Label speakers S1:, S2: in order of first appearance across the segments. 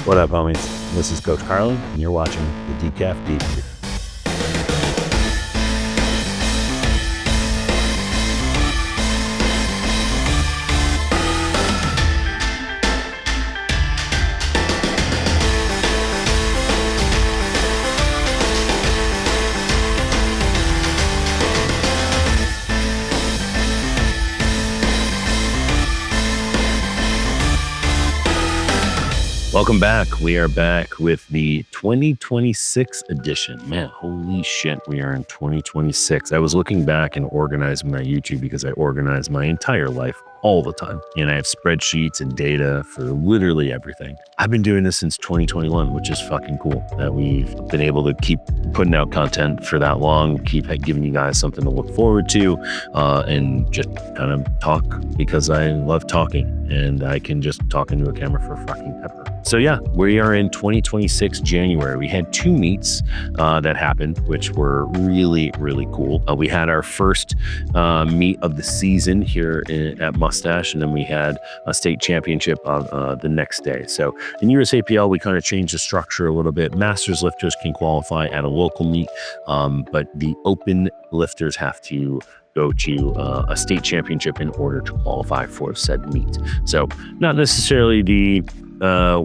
S1: What up, homies? This is Coach Carley, and you're watching the Decaf Debrief. Welcome back. We are back with the 2026 edition. Man, holy shit, we are in 2026. I was looking back and organizing my YouTube because I organize my entire life all the time. And I have spreadsheets and data for literally everything. I've been doing this since 2021, which is fucking cool that we've been able to keep putting out content for that long, keep giving you guys something to look forward to, and just kind of talk because I love talking and I can just talk into a camera for fucking ever. So yeah, we are in 2026 January. We had two meets that happened, which were really, really cool. We had our first meet of the season here at Mustache, and then we had a state championship on the next day. So in USAPL, we kind of changed the structure a little bit. Masters lifters can qualify at a local meet, but the open lifters have to go to a state championship in order to qualify for said meet. So not necessarily the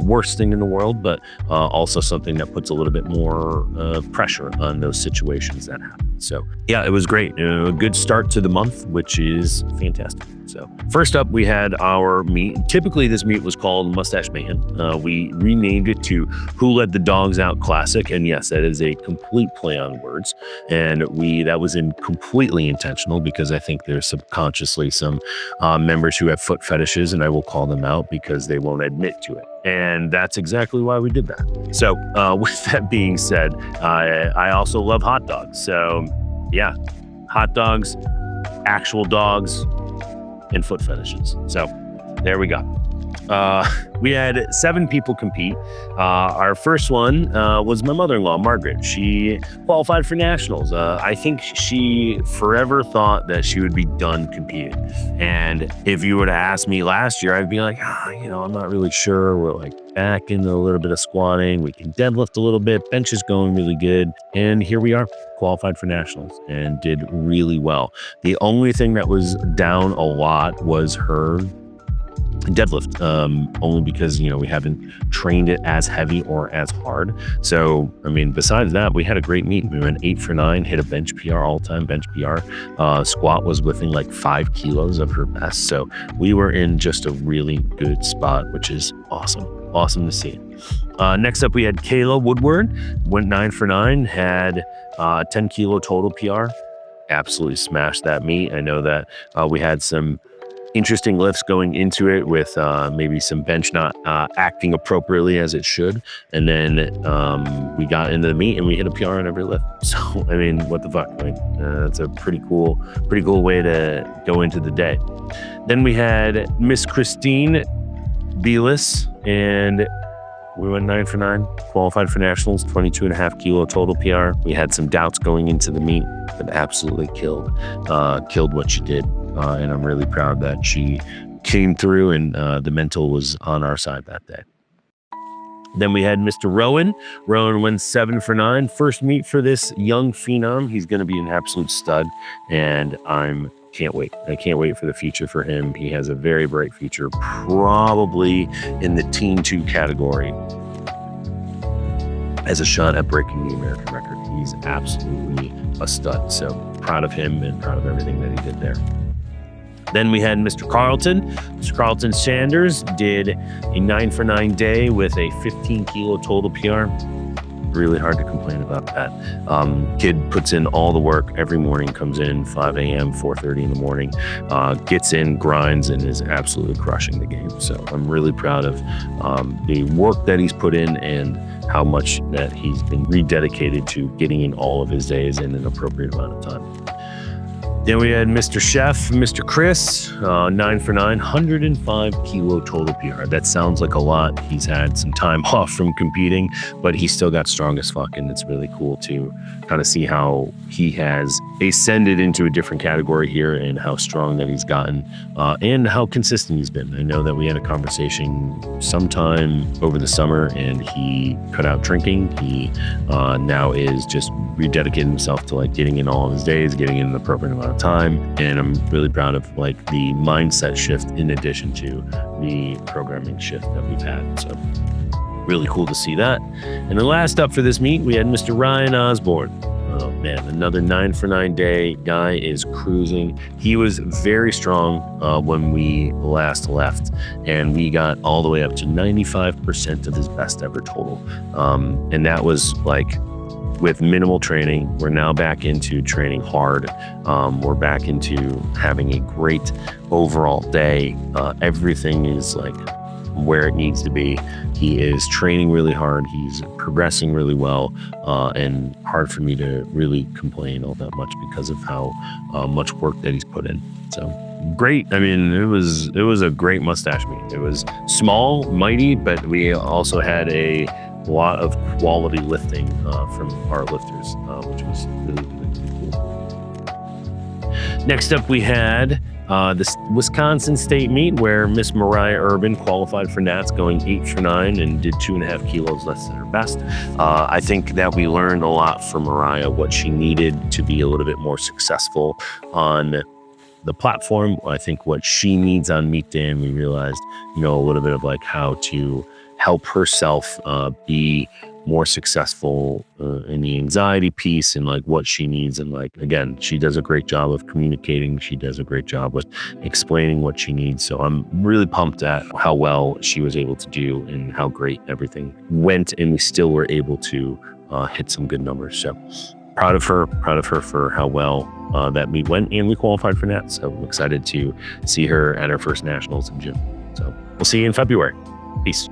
S1: worst thing in the world, but also something that puts a little bit more pressure on those situations that happen. So yeah, it was great. A good start to the month, which is fantastic. So first up, we had our meet. Typically, this meet was called Mustache Mayhem. We renamed it to Who Let the Dogs Out Classic. And yes, that is a complete play on words. And that was completely intentional because I think there's subconsciously some members who have foot fetishes, and I will call them out because they won't admit to it. And that's exactly why we did that. So with that being said, I also love hot dogs. So yeah, hot dogs, actual dogs, and foot fetishes. So there we go. We had 7 people compete. Our first one was my mother-in-law, Margaret. She qualified for nationals. I think she forever thought that she would be done competing. And if you were to ask me last year, I'd be like, I'm not really sure. We're like back into a little bit of squatting. We can deadlift a little bit. Bench is going really good. And here we are, qualified for nationals and did really well. The only thing that was down a lot was her deadlift, only because we haven't trained it as heavy or as hard. So besides that, we had a great meet. We went 8 for 9, hit a bench PR, all-time bench PR. Squat was within like 5 kilos of her best. So we were in just a really good spot, which is awesome to see. Next up, we had Kayla Woodward, went 9 for 9, had 10 kilo total PR. Absolutely smashed that meet. I know that we had some interesting lifts going into it with maybe some bench not acting appropriately as it should. And then we got into the meet and we hit a PR on every lift. So, what the fuck? That's a pretty cool way to go into the day. Then we had Miss Christine Belis, and we went 9 for 9, qualified for nationals, 22.5 kilo total PR. We had some doubts going into the meet, but absolutely killed what she did. And I'm really proud that she came through and the mental was on our side that day. Then we had Mr. Rowan. Rowan went 7 for 9. First meet for this young phenom. He's going to be an absolute stud, and can't wait. I can't wait for the future for him. He has a very bright future, probably in the Teen 2 category as a shot at breaking the American record. He's absolutely a stud. So proud of him and proud of everything that he did there. Then we had Mr. Carlton. Mr. Carlton Sanders did a 9 for 9 day with a 15 kilo total PR. Really hard to complain about that. Kid puts in all the work every morning, comes in 5 a.m., 4:30 in the morning, gets in, grinds, and is absolutely crushing the game. So I'm really proud of the work that he's put in and how much that he's been rededicated to getting in all of his days in an appropriate amount of time. Then we had Mr. Chef, Mr. Chris, 9 for 9, 105 kilo total PR. That sounds like a lot. He's had some time off from competing, but he still got strong as fuck. And it's really cool to kind of see how he has ascended into a different category here and how strong that he's gotten and how consistent he's been. I know that we had a conversation sometime over the summer and he cut out drinking. He now is just rededicating himself to like getting in all of his days, getting in the appropriate amount of time. And I'm really proud of like the mindset shift in addition to the programming shift that we've had. So really cool to see that. And then last up for this meet, we had Mr. Ryan Osborne. Oh man, another 9 for 9 day. Guy is cruising. He was very strong when we last left, and we got all the way up to 95% of his best ever total. And that was like with minimal training. We're now back into training hard. We're back into having a great overall day. Everything is like where it needs to be. He is training really hard. He's progressing really well, and hard for me to really complain all that much because of how much work that he's put in. So great. I mean, it was a great mustache meet. It was small, mighty, but we also had a lot of quality lifting from our lifters, which was really, really cool. Next up, we had this Wisconsin State meet where Miss Mariah Urban qualified for Nats, going 8 for 9 and did 2.5 kilos less than her best. I think that we learned a lot from Mariah, what she needed to be a little bit more successful on the platform. I think what she needs on meet day, and we realized, a little bit of like how to help herself be more successful in the anxiety piece and like what she needs. And like, again, she does a great job of communicating. She does a great job with explaining what she needs. So I'm really pumped at how well she was able to do and how great everything went. And we still were able to hit some good numbers. So proud of her for how well that meet went, and we qualified for Nats. So I'm excited to see her at her first nationals in June. So we'll see you in February. Peace.